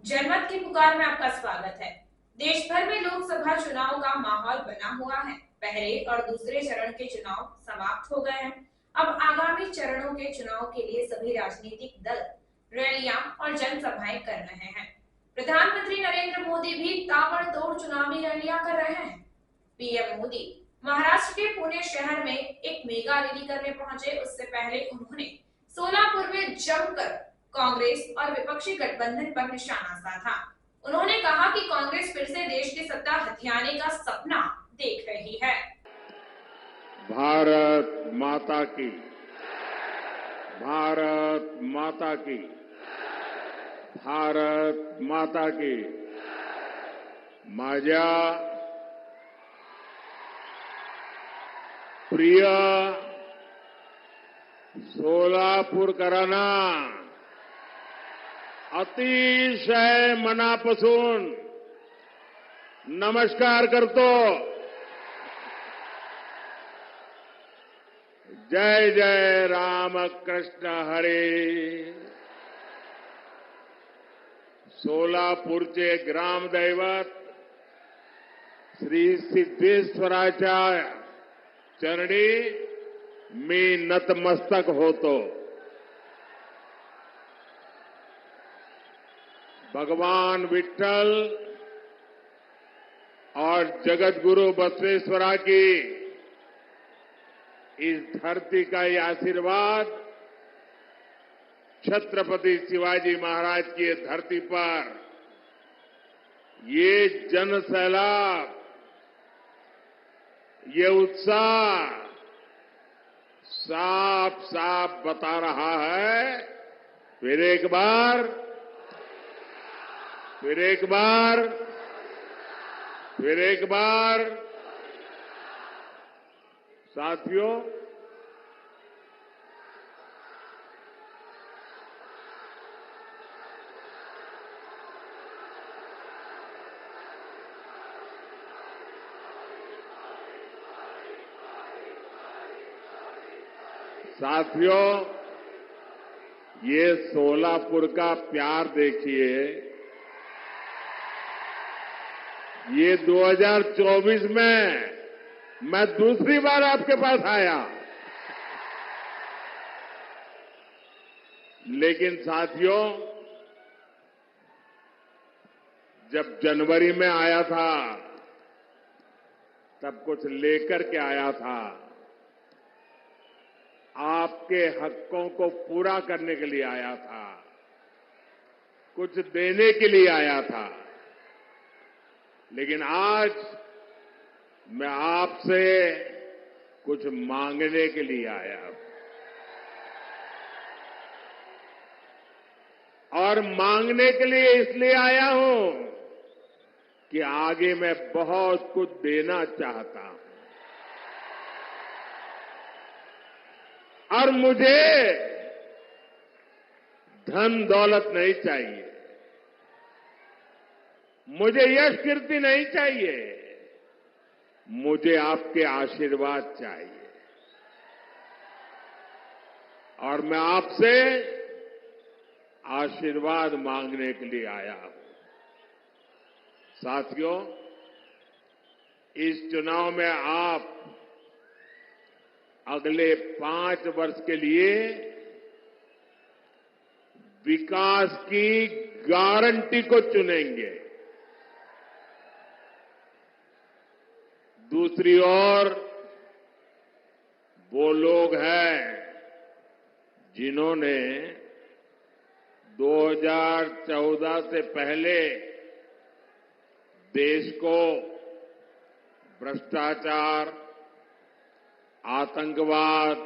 जनमत की पुकार में आपका स्वागत है। देश भर में लोकसभा चुनाव का माहौल बना हुआ है। पहले और दूसरे चरण के चुनाव समाप्त हो गए हैं। अब आगामी चरणों के चुनाव के लिए सभी राजनीतिक दल रैलियां और जनसभाएं कर रहे हैं। प्रधानमंत्री नरेंद्र मोदी भी ताबड़तोड़ चुनावी रैलियां कर रहे हैं। पीएम मोदी महाराष्ट्र के पुणे शहर में एक मेगा रैली करने पहुंचे। उससे पहले उन्होंने सोलापुर में जमकर कांग्रेस और विपक्षी गठबंधन पर निशाना साधा। उन्होंने कहा कि कांग्रेस फिर से देश की सत्ता हथियाने का सपना देख रही है। भारत माता की, भारत माता की, भारत माता की। माझ्या प्रिय सोलापूरकरांना अतिशय मनापासून नमस्कार करतो। जय जय रामकृष्ण हरी। सोलापूरचे ग्रामदैवत श्री सिद्धेश्वराच्या चरणी मी नतमस्तक होतो। भगवान विठ्ठल और जगतगुरु बसवेश्वरा की इस धरती का ये आशीर्वाद छत्रपति शिवाजी महाराज की धरती पर ये जन सैलाब, ये उत्साह साफ साफ बता रहा है। फिर एक बार, फिर एक बार, फिर एक बार। साथियों, साथियों, ये सोलापुर का प्यार देखिए। ये 2024 में मैं दूसरी बार आपके पास आया, लेकिन साथियों, जब जनवरी में आया था तब कुछ लेकर के आया था। आपके हकों को पूरा करने के लिए आया था, कुछ देने के लिए आया था। लेकिन आज मैं आपसे कुछ मांगने के लिए आया हूं। और मांगने के लिए इसलिए आया हूं कि आगे मैं बहुत कुछ देना चाहता हूं। और मुझे धन दौलत नहीं चाहिए, मुझे यश कीर्ति नहीं चाहिए, मुझे आपके आशीर्वाद चाहिए। और मैं आपसे आशीर्वाद मांगने के लिए आया हूं। साथियों, इस चुनाव में आप अगले 5 वर्ष के लिए विकास की गारंटी को चुनेंगे। दूसरी ओर वो लोग हैं जिन्होंने 2014 से पहले देश को भ्रष्टाचार, आतंकवाद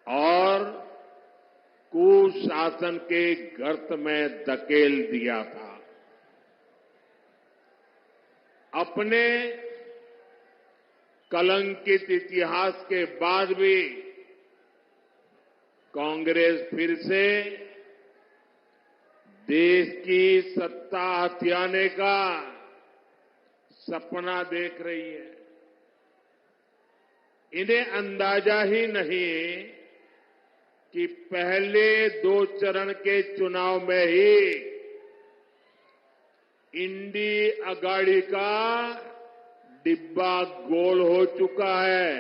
और कुशासन के गर्त में धकेल दिया था। अपने कलंकित इतिहास के बाद भी कांग्रेस फिर से देश की सत्ता हथियाने का सपना देख रही है। इन्हें अंदाजा ही नहीं कि पहले 2 चरण के चुनाव में ही इंडी अगाड़ी का डिब्बा गोल हो चुका है।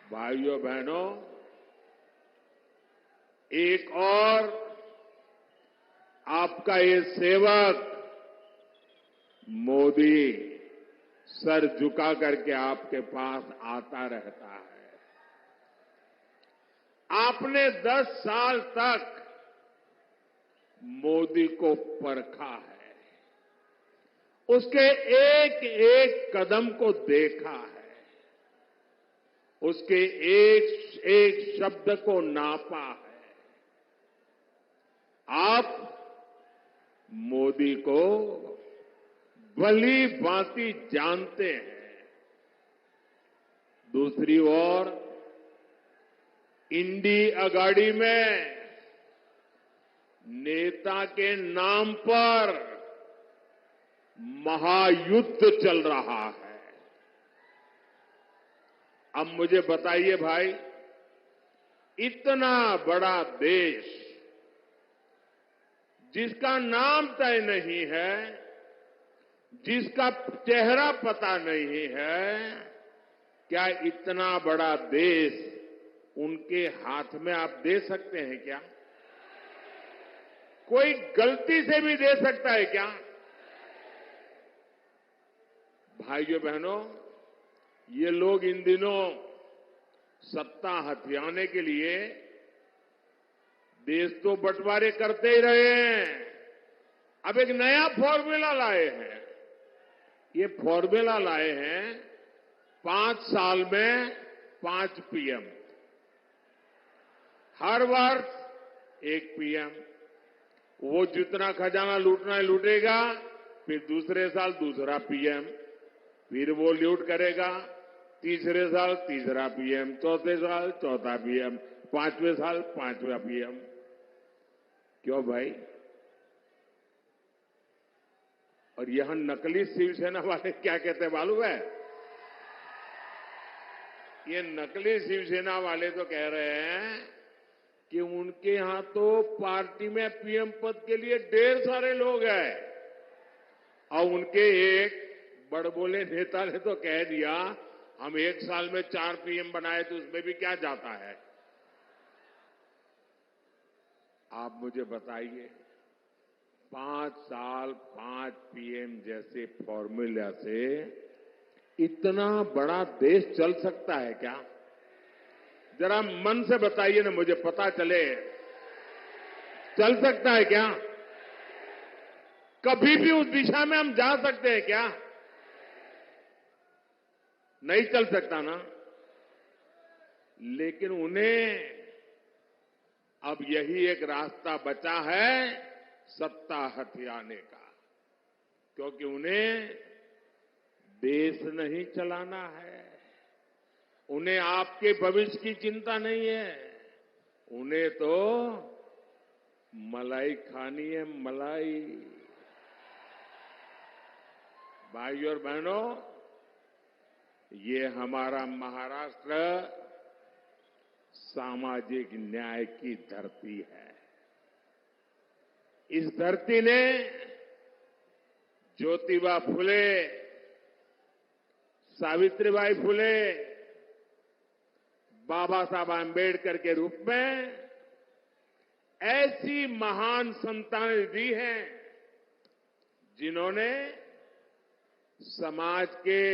भाइयों बहनों, एक और आपका ये सेवक मोदी सर झुका करके आपके पास आता रहता है। आपने 10 साल तक मोदी को परखा है, उसके एक एक कदम को देखा है, उसके एक एक शब्द को नापा है। आप मोदी को भली भांति जानते हैं। दूसरी ओर इंडी अगाड़ी में नेता के नाम पर महायुद्ध चल रहा है। अब मुझे बताइए भाई, इतना बड़ा देश जिसका नाम तय नहीं है, जिसका चेहरा पता नहीं है, क्या इतना बड़ा देश उनके हाथ में आप दे सकते हैं क्या? कोई गलती से भी दे सकता है क्या? भाइयों बहनों, ये लोग इन दिनों सत्ता हथियाने के लिए देश तो बंटवारे करते ही रहे हैं। अब एक नया फॉर्मूला लाए हैं। ये फॉर्मूला लाए हैं 5 साल में 5 पीएम, हर वर्ष 1 पीएम। वो जितना खजाना लूटना है लूटेगा, फिर दूसरे साल दूसरा पीएम, फिर वो लूट करेगा, तीसरे साल तीसरा पीएम, चौथे साल चौथा पीएम, 5वें साल 5वां पीएम। क्यों भाई? और यहां नकली शिवसेना वाले क्या कहते हैं मालूम है? ये नकली शिवसेना वाले तो कह रहे हैं कि उनके यहां तो पार्टी में पीएम पद के लिए ढेर सारे लोग हैं। और उनके एक बड़बोले नेता ने तो कह दिया, हम 1 साल में 4 पीएम बनाए तो उसमें भी क्या जाता है। आप मुझे बताइए, 5 साल 5 पीएम जैसे फॉर्मूला से इतना बड़ा देश चल सकता है क्या? जरा मन से बताइए ना, मुझे पता चले, चल सकता है क्या? कभी भी उस दिशा में हम जा सकते हैं क्या? नहीं चल सकता ना। लेकिन उन्हें अब यही एक रास्ता बचा है सत्ता हथियाने का, क्योंकि उन्हें देश नहीं चलाना है, उन्हें आपके भविष्य की चिंता नहीं है, उन्हें तो मलाई खानी है, मलाई। भाइयों और बहनों, ये हमारा महाराष्ट्र सामाजिक न्याय की धरती है। इस धरती ने ज्योतिबा फुले, सावित्रीबाई फुले, बाबा साहब आंबेडकर के रूप में ऐसी महान संतानें दी हैं जिन्होंने समाज के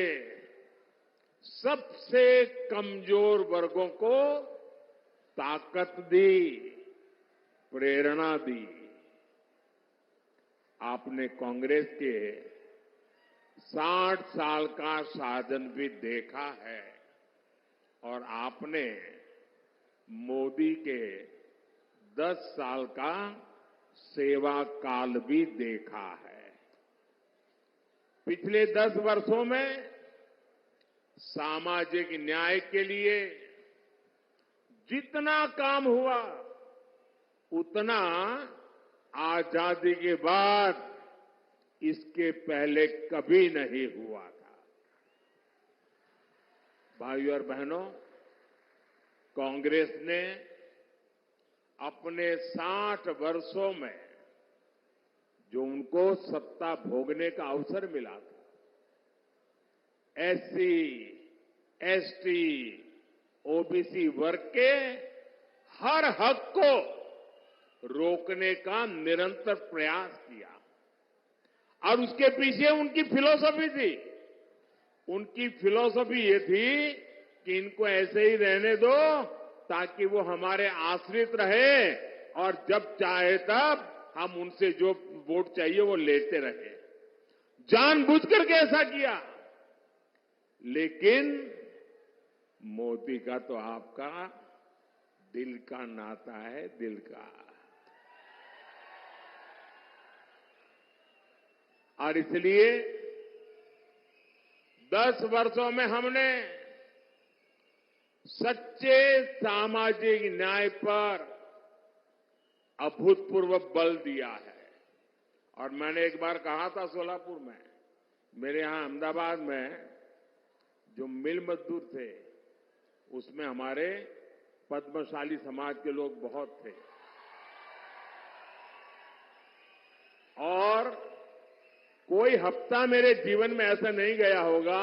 सबसे कमजोर वर्गों को ताकत दी, प्रेरणा दी। आपने कांग्रेस के 60 साल का शासन भी देखा है और आपने मोदी के 10 साल का सेवा काल भी देखा है। पिछले 10 वर्षों में सामाजिक न्याय के लिए जितना काम हुआ, उतना आजादी के बाद इसके पहले कभी नहीं हुआ था। भाइयों और बहनों, कांग्रेस ने अपने 60 वर्षों में जो उनको सत्ता भोगने का अवसर मिला था, एससी, एसटी, ओबीसी वर्ग के हर हक को रोकने का निरंतर प्रयास किया। और उसके पीछे उनकी फिलॉसफी थी। उनकी फिलॉसफी ये थी कि इनको ऐसे ही रहने दो ताकि वो हमारे आश्रित रहे और जब चाहे तब हम उनसे जो वोट चाहिए वो लेते रहे। जानबूझकर के ऐसा किया। लेकिन मोदी का तो आपका दिल का नाता है, दिल का। और इसलिए 10 वर्षों में हमने सच्चे सामाजिक न्याय पर अभूतपूर्व बल दिया है। और मैंने एक बार कहा था सोलापुर में, मेरे यहां अहमदाबाद में जो मिल मजदूर थे उसमें हमारे पद्मशाली समाज के लोग बहुत थे। और कोई हफ्ता मेरे जीवन में ऐसा नहीं गया होगा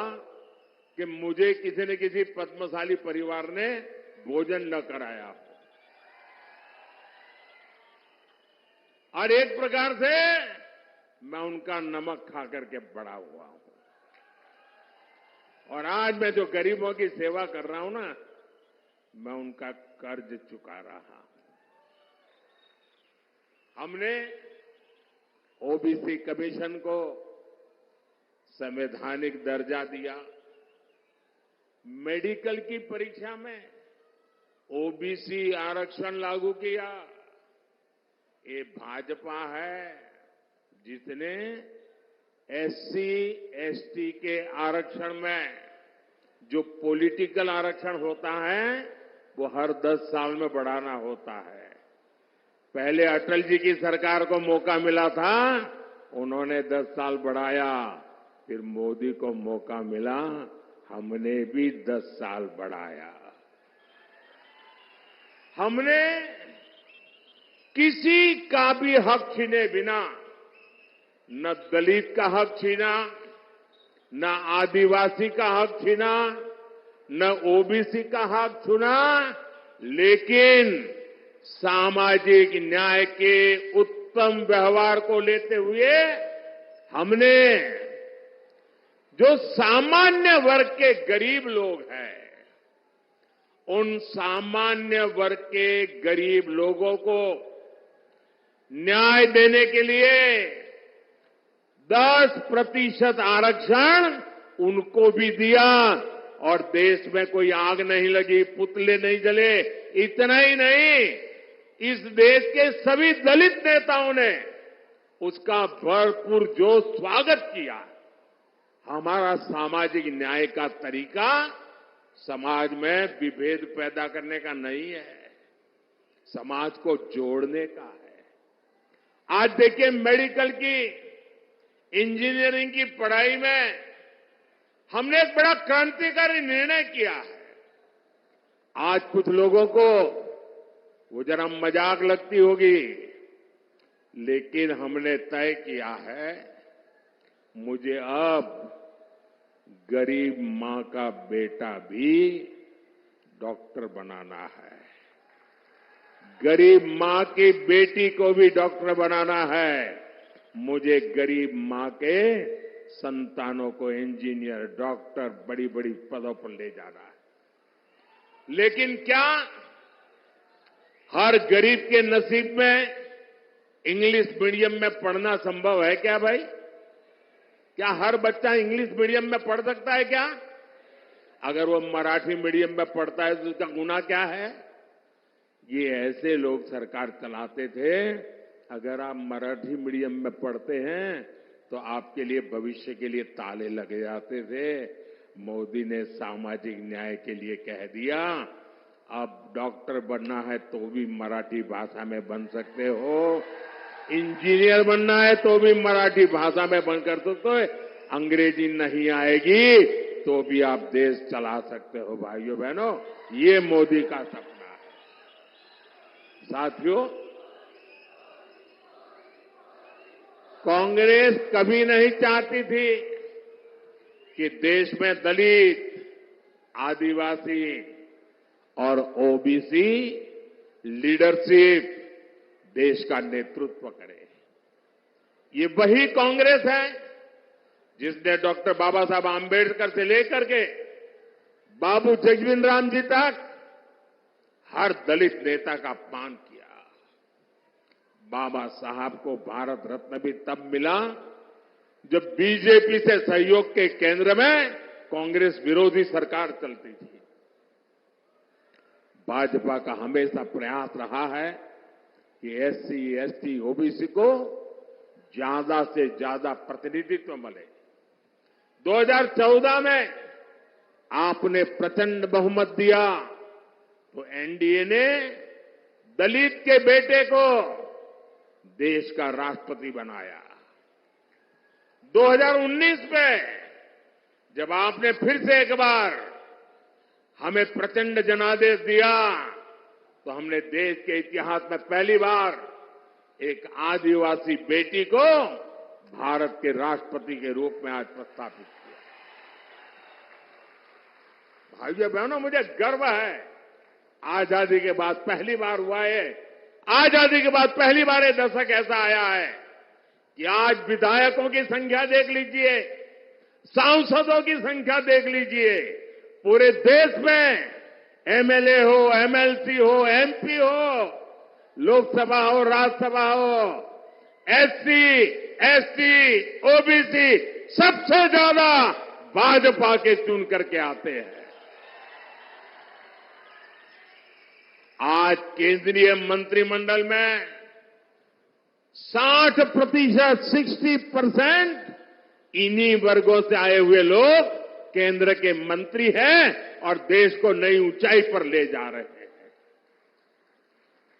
कि मुझे किसी न किसी पद्मशाली परिवार ने भोजन न कराया हो। और एक प्रकार से मैं उनका नमक खा करके बड़ा हुआ हूं। और आज मैं जो गरीबों की सेवा कर रहा हूं ना, मैं उनका कर्ज चुका रहा हूं। हमने ओबीसी कमीशन को संवैधानिक दर्जा दिया। मेडिकल की परीक्षा में ओबीसी आरक्षण लागू किया। ये भाजपा है जिसने एससी, एसटी के आरक्षण में जो पॉलिटिकल आरक्षण होता है वो हर 10 साल में बढ़ाना होता है। पहले अटल जी की सरकार को मौका मिला था, उन्होंने 10 साल बढ़ाया। फिर मोदी को मौका मिला, हमने भी 10 साल बढ़ाया। हमने किसी का भी हक छीने बिना, न दलित का हक छीना, न आदिवासी का हक छीना, न ओबीसी का हक छीना, लेकिन सामाजिक न्याय के उत्तम व्यवहार को लेते हुए हमने जो सामान्य वर्ग के गरीब लोग हैं, उन सामान्य वर्ग के गरीब लोगों को न्याय देने के लिए 10% आरक्षण उनको भी दिया। और देश में कोई आग नहीं लगी, पुतले नहीं जले। इतना ही नहीं, इस देश के सभी दलित नेताओं ने उसका भरपूर जोश स्वागत किया। हमारा सामाजिक न्याय का तरीका समाज में विभेद पैदा करने का नहीं है, समाज को जोड़ने का है। आज देखिए, मेडिकल की, इंजीनियरिंग की पढ़ाई में हमने एक बड़ा क्रांतिकारी निर्णय किया है। आज कुछ लोगों को वो जरा मजाक लगती होगी, लेकिन हमने तय किया है, मुझे अब गरीब मां का बेटा भी डॉक्टर बनाना है, गरीब मां की बेटी को भी डॉक्टर बनाना है, मुझे गरीब मां के संतानों को इंजीनियर, डॉक्टर, बड़ी बड़ी पदों पर ले जाना है। लेकिन क्या हर गरीब के नसीब में इंग्लिश मीडियम में पढ़ना संभव है क्या भाई? क्या हर बच्चा इंग्लिश मीडियम में पढ़ सकता है क्या? अगर वो मराठी मीडियम में पढ़ता है तो उसका गुनाह क्या है? ये ऐसे लोग सरकार चलाते थे। अगर आप मराठी मीडियम में पढ़ते हैं तो आपके लिए भविष्य के लिए ताले लगे जाते थे। मोदी ने सामाजिक न्याय के लिए कह दिया, अब डॉक्टर बनना है तो भी मराठी भाषा में बन सकते हो, इंजीनियर बनना है तो भी मराठी भाषा में बनकर सकते हो, अंग्रेजी नहीं आएगी तो भी आप देश चला सकते हो। भाइयों बहनों, ये मोदी का सपना है। साथियों, कांग्रेस कभी नहीं चाहती थी कि देश में दलित, आदिवासी और ओबीसी लीडरशिप देश का नेतृत्व करे। ये वही कांग्रेस है जिसने डॉक्टर बाबा साहब आम्बेडकर से लेकर के बाबू जगजीवन राम जी तक हर दलित नेता का अपमान किया। बाबा साहब को भारत रत्न भी तब मिला जब बीजेपी से सहयोग के केंद्र में कांग्रेस विरोधी सरकार चलती थी। भाजपा का हमेशा प्रयास रहा है कि एससी, एसटी, ओबीसी को ज्यादा से ज्यादा प्रतिनिधित्व मिले। 2014 में आपने प्रचंड बहुमत दिया तो एनडीए ने दलित के बेटे को देश का राष्ट्रपति बनाया। 2019 में जब आपने फिर से एक बार हमें प्रचंड जनादेश दिया तो हमने देश के इतिहास में पहली बार एक आदिवासी बेटी को भारत के राष्ट्रपति के रूप में आज प्रस्तावित किया। भाइयों बहनों, मुझे गर्व है, आजादी के बाद पहली बार हुआ है। आजादी के बाद पहली बार ये दशक ऐसा आया है कि आज विधायकों की संख्या देख लीजिए, सांसदों की संख्या देख लीजिए, पूरे देश में एमएलए हो, एमएलसी हो, एमपी हो, लोकसभा हो, राज्यसभा हो, एससी, एसटी, ओबीसी सबसे ज्यादा भाजपा के चुन करके आते हैं। आज केंद्रीय मंत्रिमंडल में 60%, 60% इन्हीं वर्गों से आए हुए लोग केंद्र के मंत्री हैं और देश को नई ऊंचाई पर ले जा रहे हैं।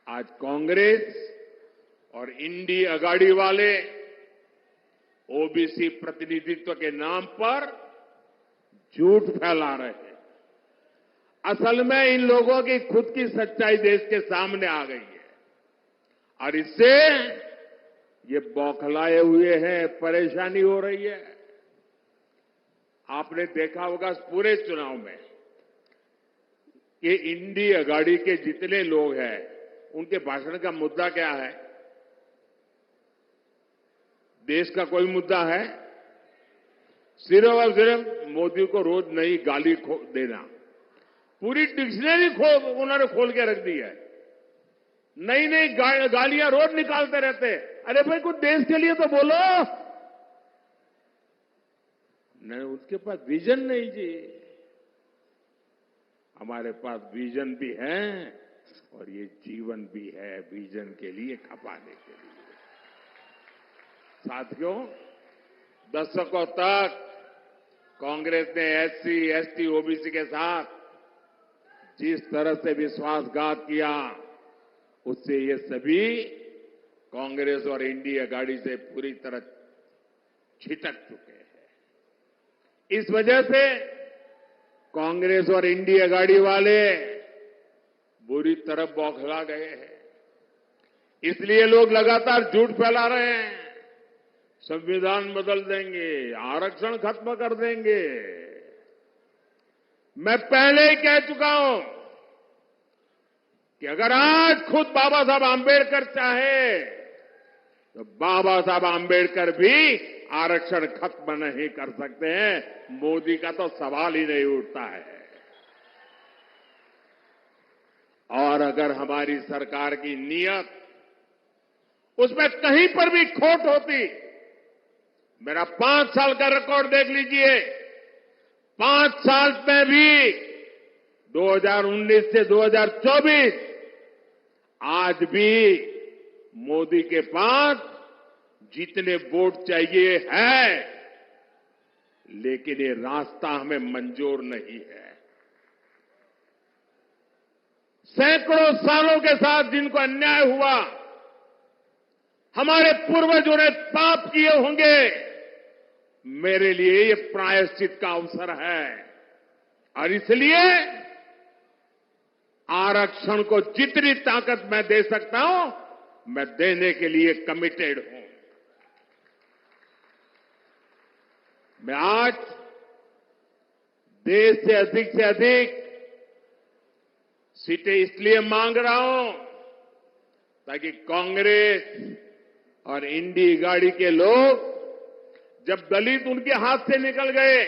आज कांग्रेस और इंडी अगाड़ी वाले ओबीसी प्रतिनिधित्व के नाम पर झूठ फैला रहे हैं। असल में इन लोगों की खुद की सच्चाई देश के सामने आ गई है और इससे ये बौखलाए हुए हैं, परेशानी हो रही है। आपने देखा होगा पूरे चुनाव में कि इंडी अगाड़ी के जितने लोग हैं उनके भाषण का मुद्दा क्या है? देश का कोई मुद्दा है? सिर्फ और सिर्फ मोदी को रोज नई गाली देना। पूरी डिक्शनरी उन्होंने खोल के रख दी है। नई नई गालियां रोज निकालते रहते हैं। अरे भाई कुछ देश के लिए तो बोलो। नहीं, उसके पास विजन नहीं जी। हमारे पास विजन भी है और ये जीवन भी है विजन के लिए खपाने के लिए। साथियों, दशकों तक कांग्रेस ने एससी, एसटी, ओबीसी के साथ जिस तरह से विश्वासघात किया उससे ये सभी कांग्रेस और इंडी अगाड़ी से पूरी तरह छिटक चुके हैं। इस वजह से कांग्रेस और इंडी अगाड़ी वाले बुरी तरह बौखला गए हैं। इसलिए लोग लगातार झूठ फैला रहे हैं। संविधान बदल देंगे, आरक्षण खत्म कर देंगे। मैं पहले ही कह चुका हूं कि अगर आज खुद बाबा साहब आम्बेडकर चाहे तो बाबा साहब आम्बेडकर भी आरक्षण खत्म नहीं कर सकते हैं। मोदी का तो सवाल ही नहीं उठता है। और अगर हमारी सरकार की नीयत उसमें कहीं पर भी खोट होती, मेरा 5 साल का रिकॉर्ड देख लीजिए, 5 साल में भी 2019 से 2024 आज भी मोदी के पास जितने वोट चाहिए है, लेकिन ये रास्ता हमें मंजूर नहीं है। सैकड़ों सालों के साथ जिनको अन्याय हुआ, हमारे पूर्वजों ने पाप किए होंगे, मेरे लिए ये प्रायश्चित का अवसर है और इसलिए आरक्षण को जितनी ताकत मैं दे सकता हूं, मैं देने के लिए कमिटेड हूं। मैं आज देश से अधिक सीटें इसलिए मांग रहा हूं ताकि कांग्रेस और इंडी गाड़ी के लोग, जब दलित उनके हाथ से निकल गए,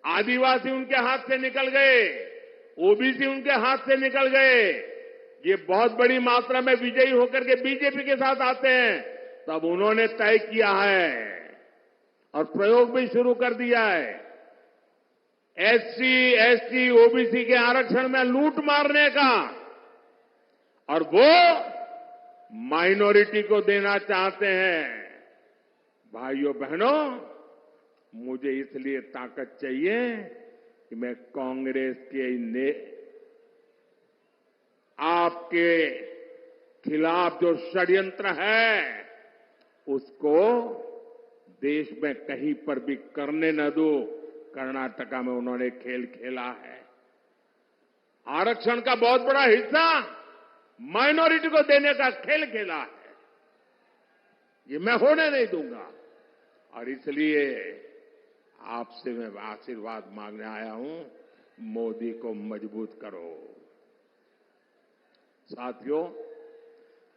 आदिवासी उनके हाथ से निकल गए, ओबीसी उनके हाथ से निकल गए, ये बहुत बड़ी मात्रा में विजयी होकर के बीजेपी के साथ आते हैं, तब उन्होंने तय किया है और प्रयोग भी शुरू कर दिया है, एससी, एसटी, ओबीसी के आरक्षण में लूट मारने का, और वो माइनॉरिटी को देना चाहते हैं। भाइयों बहनों, मुझे इसलिए ताकत चाहिए कि मैं कांग्रेस के आपके खिलाफ जो षड्यंत्र है उसको देश में कहीं पर भी करने न दो। कर्नाटका में उन्होंने खेल खेला है, आरक्षण का बहुत बड़ा हिस्सा माइनॉरिटी को देने का खेल खेला है, ये मैं होने नहीं दूंगा। और इसलिए आपसे मैं आशीर्वाद मांगने आया हूं, मोदी को मजबूत करो। साथियों,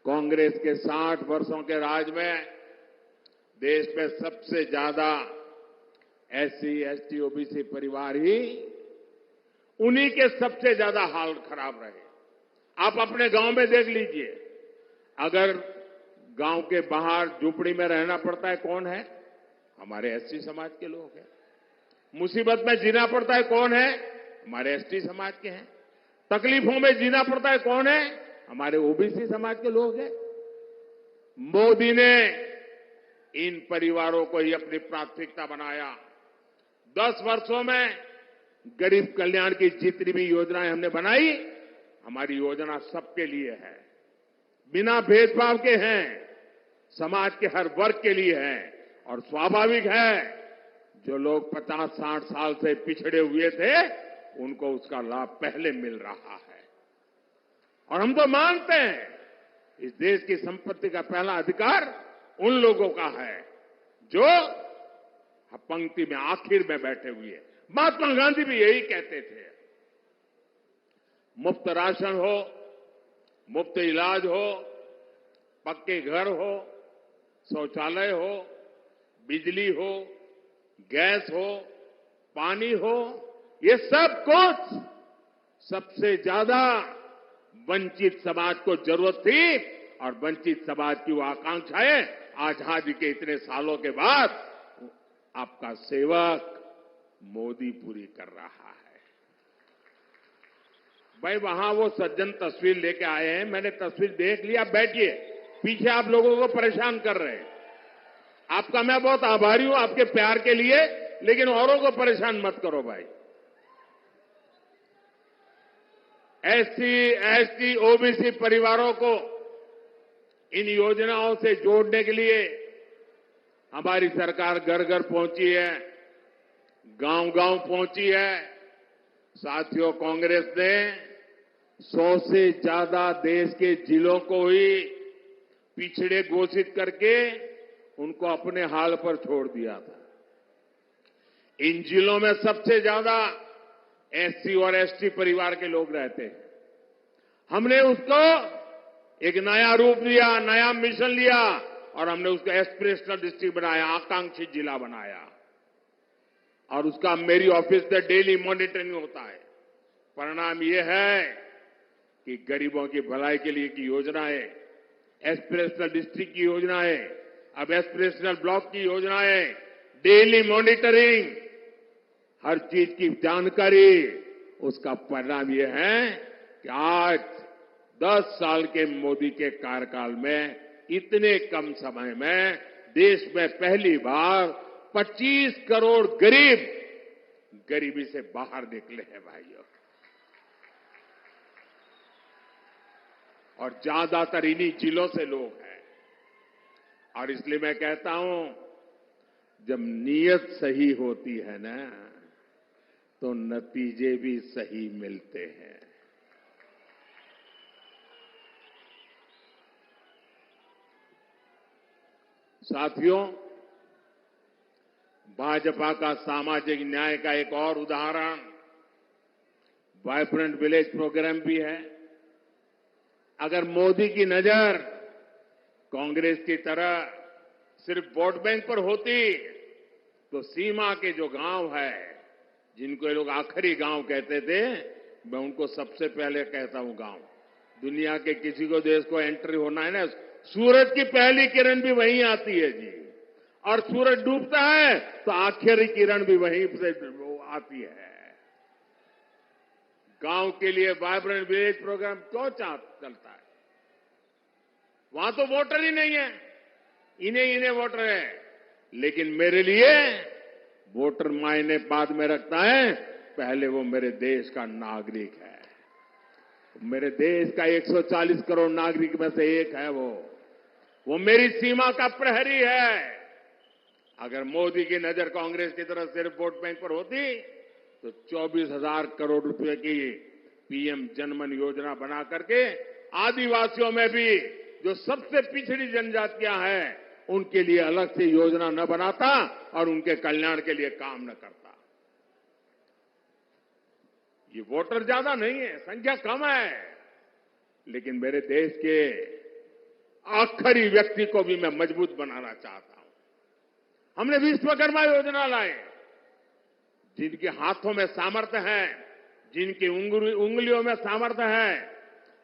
कांग्रेस के 60 वर्षों के राज में देश में सबसे ज्यादा एससी, एसटी, ओबीसी परिवार ही, उन्हीं के सबसे ज्यादा हाल खराब रहे। आप अपने गांव में देख लीजिए, अगर गांव के बाहर झुपड़ी में रहना पड़ता है, कौन है? हमारे एससी समाज के लोग हैं। मुसीबत में जीना पड़ता है, कौन है? हमारे एसटी समाज के हैं। तकलीफों में जीना पड़ता है, कौन है? हमारे ओबीसी समाज के लोग हैं। मोदी ने इन परिवारों को ही अपनी प्राथमिकता बनाया। 10 वर्षों में गरीब कल्याण की जितनी भी योजनाएं हमने बनाई, हमारी योजना सबके लिए है, बिना भेदभाव के हैं, समाज के हर वर्ग के लिए है। और स्वाभाविक है, जो लोग 50-60 साल से पिछड़े हुए थे, उनको उसका लाभ पहले मिल रहा है। और हम तो मानते हैं, इस देश की संपत्ति का पहला अधिकार उन लोगों का है जो पंक्ति में आखिर में बैठे हुए हैं। महात्मा गांधी भी यही कहते थे। मुफ्त राशन हो, मुफ्त इलाज हो, पक्के घर हो, शौचालय हो, बिजली हो, गैस हो, पानी हो, ये सब कुछ सबसे ज्यादा वंचित समाज को जरूरत थी, और वंचित समाज की वो आकांक्षाएं आजादी के इतने सालों के बाद आपका सेवक मोदी पूरी कर रहा है। भाई, वहां वो सज्जन तस्वीर लेके आए हैं, मैंने तस्वीर देख लिया। बैठिए, पीछे आप लोगों को परेशान कर रहे हैं। आपका मैं बहुत आभारी हूं आपके प्यार के लिए, लेकिन औरों को परेशान मत करो भाई। एससी, एसटी, ओबीसी परिवारों को इन योजनाओं से जोड़ने के लिए हमारी सरकार घर घर पहुंची है, गांव गांव पहुंची है। साथियों, कांग्रेस ने 100 से ज्यादा देश के जिलों को ही पिछड़े घोषित करके उनको अपने हाल पर छोड़ दिया था। इन जिलों में सबसे ज्यादा एससी और एसटी परिवार के लोग रहते हैं। हमने उसको एक नया रूप दिया, नया मिशन लिया, और हमने उसको एस्पिरेशनल डिस्ट्रिक्ट बनाया, आकांक्षी जिला बनाया। और उसका मेरी ऑफिस से डेली मॉनिटरिंग होता है। परिणाम यह है कि गरीबों की भलाई के लिए की योजनाएं, एस्पिरेशनल डिस्ट्रिक्ट की योजनाएं, अब एस्पिरेशनल ब्लॉक की योजनाएं, डेली मॉनिटरिंग, हर चीज की जानकारी, उसका परिणाम यह है कि आज 10 साल के मोदी के कार्यकाल में इतने कम समय में देश में पहली बार 25 करोड़ गरीब गरीबी से बाहर निकले हैं भाइयों। और ज्यादातर इन्हीं जिलों से लोग हैं। और इसलिए मैं कहता हूं, जब नीयत सही होती है ना, तो नतीजे भी सही मिलते हैं। साथियों, भाजपा का सामाजिक न्याय का एक और उदाहरण वाइब्रेंट विलेज प्रोग्राम भी है। अगर मोदी की नजर कांग्रेस की तरह सिर्फ वोट बैंक पर होती तो सीमा के जो गांव है, जिनको ये लोग आखिरी गांव कहते थे, मैं उनको सबसे पहले कहता हूं गांव। दुनिया के किसी को देश को एंट्री होना है ना, सूरज की पहली किरण भी वहीं आती है जी, और सूरज डूबता है तो आखिरी किरण भी वहीं से आती है। गांव के लिए वाइब्रेंट विलेज प्रोग्राम क्यों चलता है? वहां तो वोटर ही नहीं है, इन्हें वोटर है। लेकिन मेरे लिए वोटर मायने बाद में रखता है, पहले वो मेरे देश का नागरिक है। मेरे देश का 140 करोड़ नागरिक में से एक है वो मेरी सीमा का प्रहरी है। अगर मोदी की नजर कांग्रेस की तरफ सिर्फ वोट बैंक पर होती तो 24,000 करोड़ रुपए की पीएम जनमन योजना बना करके आदिवासियों में भी जो सबसे पिछड़ी जनजातियां हैं उनके लिए अलग से योजना न बनाता और उनके कल्याण के लिए काम न करता। ये वोटर ज्यादा नहीं है, संख्या कम है, लेकिन मेरे देश के आखिरी व्यक्ति को भी मैं मजबूत बनाना चाहता हूं। हमने विश्वकर्मा योजना लाए, जिनके हाथों में सामर्थ्य है, जिनकी उंगलियों में सामर्थ्य है,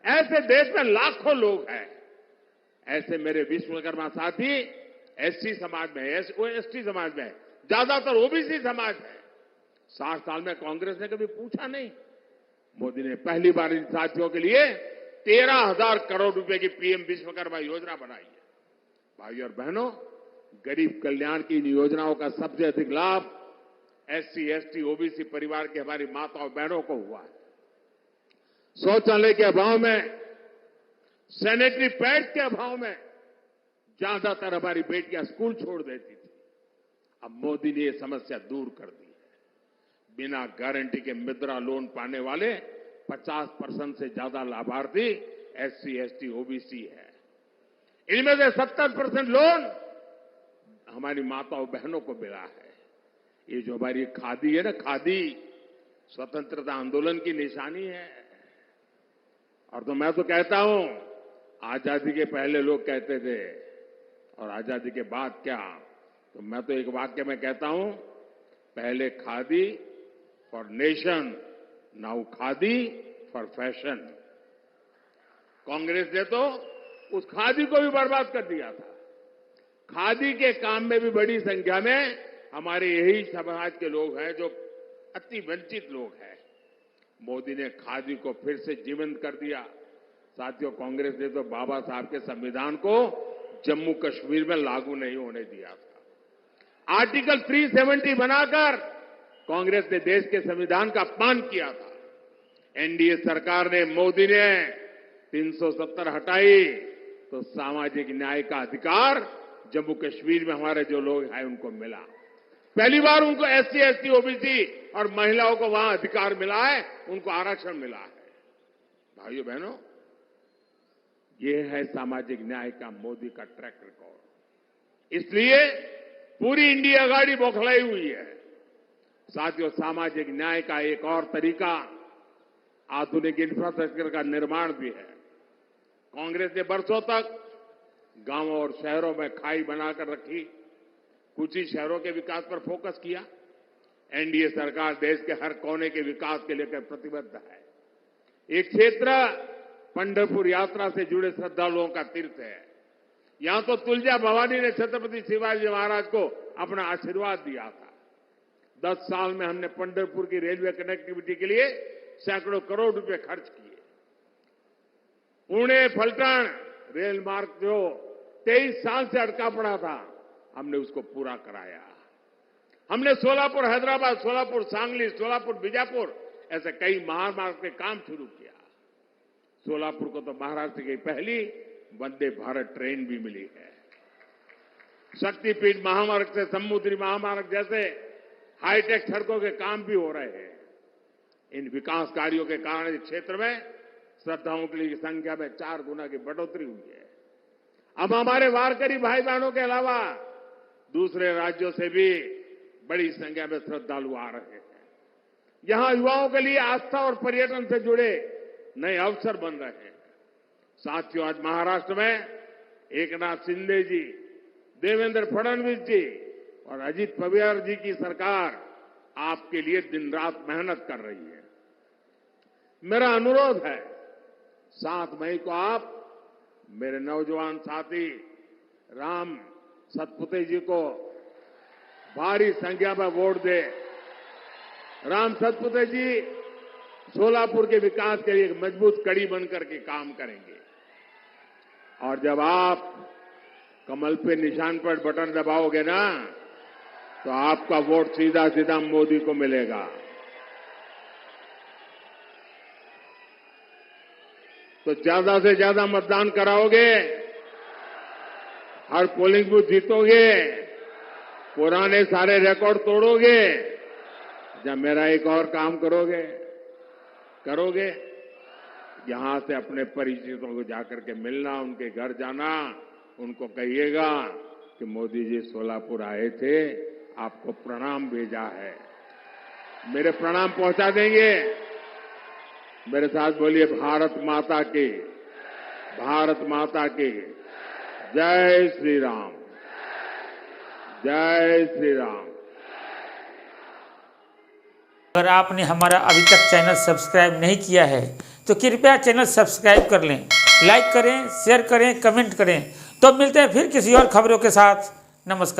ऐसे देश में लाखों लोग हैं। ऐसे मेरे विश्वकर्मा साथी एससी समाज में, एसटी समाज में, ज्यादातर ओबीसी समाज है। 60 साल में कांग्रेस ने कभी पूछा नहीं। मोदी ने पहली बार इन साथियों के लिए 13,000 करोड़ रुपए की पीएम विश्वकर्मा योजना बनाई है। भाइयों और बहनों, गरीब कल्याण की इन योजनाओं का सबसे अधिक लाभ एससी, एसटी, ओबीसी परिवार की हमारी माताओं बहनों को हुआ है। शौचालय के अभाव में, सैनिटरी पैड के अभाव में ज्यादातर हमारी बेटियां स्कूल छोड़ देती थी। अब मोदी ने यह समस्या दूर कर दी है। बिना गारंटी के मुद्रा लोन पाने वाले 50% से ज्यादा लाभार्थी एससी, एसटी, ओबीसी है। इनमें से 70% लोन हमारी माताओं बहनों को मिला है। ये जो हमारी खादी है ना, खादी स्वतंत्रता आंदोलन की निशानी है। और तो मैं तो कहता हूं, आजादी के पहले लोग कहते थे और आजादी के बाद क्या, तो मैं तो एक वाक्य में कहता हूं, पहले khadi for nation, now khadi for fashion. Congress ने तो उस खादी को भी बर्बाद कर दिया था। खादी के काम में भी बड़ी संख्या में हमारे यही समाज के लोग हैं जो अति वंचित लोग हैं। मोदी ने खादी को फिर से जीवंत कर दिया। साथियों, कांग्रेस ने तो बाबा साहब के संविधान को जम्मू कश्मीर में लागू नहीं होने दिया था। आर्टिकल 370 बनाकर कांग्रेस ने देश के संविधान का अपमान किया था। एनडीए सरकार ने, मोदी ने 370 हटाई तो सामाजिक न्याय का अधिकार जम्मू कश्मीर में हमारे जो लोग हैं उनको मिला। पहली बार उनको एससी, एसटी, ओबीसी और महिलाओं को वहां अधिकार मिला है, उनको आरक्षण मिला है। भाइयों बहनों, ये है सामाजिक न्याय का मोदी का ट्रैक रिकॉर्ड। इसलिए पूरी इंडिया आघाड़ी बौखलाई हुई है। साथियों, सामाजिक न्याय का एक और तरीका आधुनिक इंफ्रास्ट्रक्चर का निर्माण भी है। कांग्रेस ने बरसों तक गांवों और शहरों में खाई बनाकर रखी, कुछ ही शहरों के विकास पर फोकस किया। एनडीए सरकार देश के हर कोने के विकास के लेकर प्रतिबद्ध है। एक क्षेत्र पंढरपुर यात्रा से जुड़े श्रद्धालुओं का तीर्थ है। यहां तो तुलजा भवानी ने छत्रपति शिवाजी महाराज को अपना आशीर्वाद दिया था। 10 साल में हमने पंढरपुर की रेलवे कनेक्टिविटी के लिए सैकड़ों करोड़ रुपए खर्च किए। पुणे फलटण रेल मार्ग जो 23 साल से अटका पड़ा था, हमने उसको पूरा कराया। हमने सोलापुर हैदराबाद, सोलापुर सांगली, सोलापुर बीजापुर ऐसे कई महामार्ग के काम शुरू किया। सोलापुर को तो महाराष्ट्र की पहली वंदे भारत ट्रेन भी मिली है। शक्तिपीठ महामार्ग से समुद्री महामार्ग जैसे हाईटेक सड़कों के काम भी हो रहे हैं। इन विकास कार्यों के कारण इस क्षेत्र में श्रद्धालुओं की संख्या में 4 गुना की बढ़ोतरी हुई है। अब हमारे वारकरी भाई बहनों के अलावा दूसरे राज्यों से भी बड़ी संख्या में श्रद्धालु आ रहे हैं। यहां युवाओं के लिए आस्था और पर्यटन से जुड़े नए अवसर बन रहे हैं। साथियों, आज महाराष्ट्र में एकनाथ शिंदे जी, देवेंद्र फडणवीस जी और अजित पवार जी की सरकार आपके लिए दिन रात मेहनत कर रही है। मेरा अनुरोध है, 7 मई को आप मेरे नौजवान साथी राम सतपुते जी को भारी संख्या में वोट दे। राम सतपुते जी सोलापुर के विकास के लिए एक मजबूत कड़ी बनकर के काम करेंगे। और जब आप कमल पे निशान पर बटन दबाओगे ना, तो आपका वोट सीधा सीधा मोदी को मिलेगा। तो ज्यादा से ज्यादा मतदान कराओगे, हर पोलिंग बूथ जीतोगे, पुराने सारे रिकॉर्ड तोड़ोगे, जब मेरा एक और काम करोगे यहां से अपने परिचितों को जाकर के मिलना, उनके घर जाना, उनको कहिएगा कि मोदी जी सोलापुर आए थे, आपको प्रणाम भेजा है। मेरे प्रणाम पहुंचा देंगे। मेरे साथ बोलिए, भारत माता की, भारत माता की जय श्री राम, जय श्री राम। अगर आपने हमारा अभी तक चैनल सब्सक्राइब नहीं किया है तो कृपया चैनल सब्सक्राइब कर लें, लाइक करें, शेयर करें, कमेंट करें। तो मिलते हैं फिर किसी और खबरों के साथ। नमस्कार।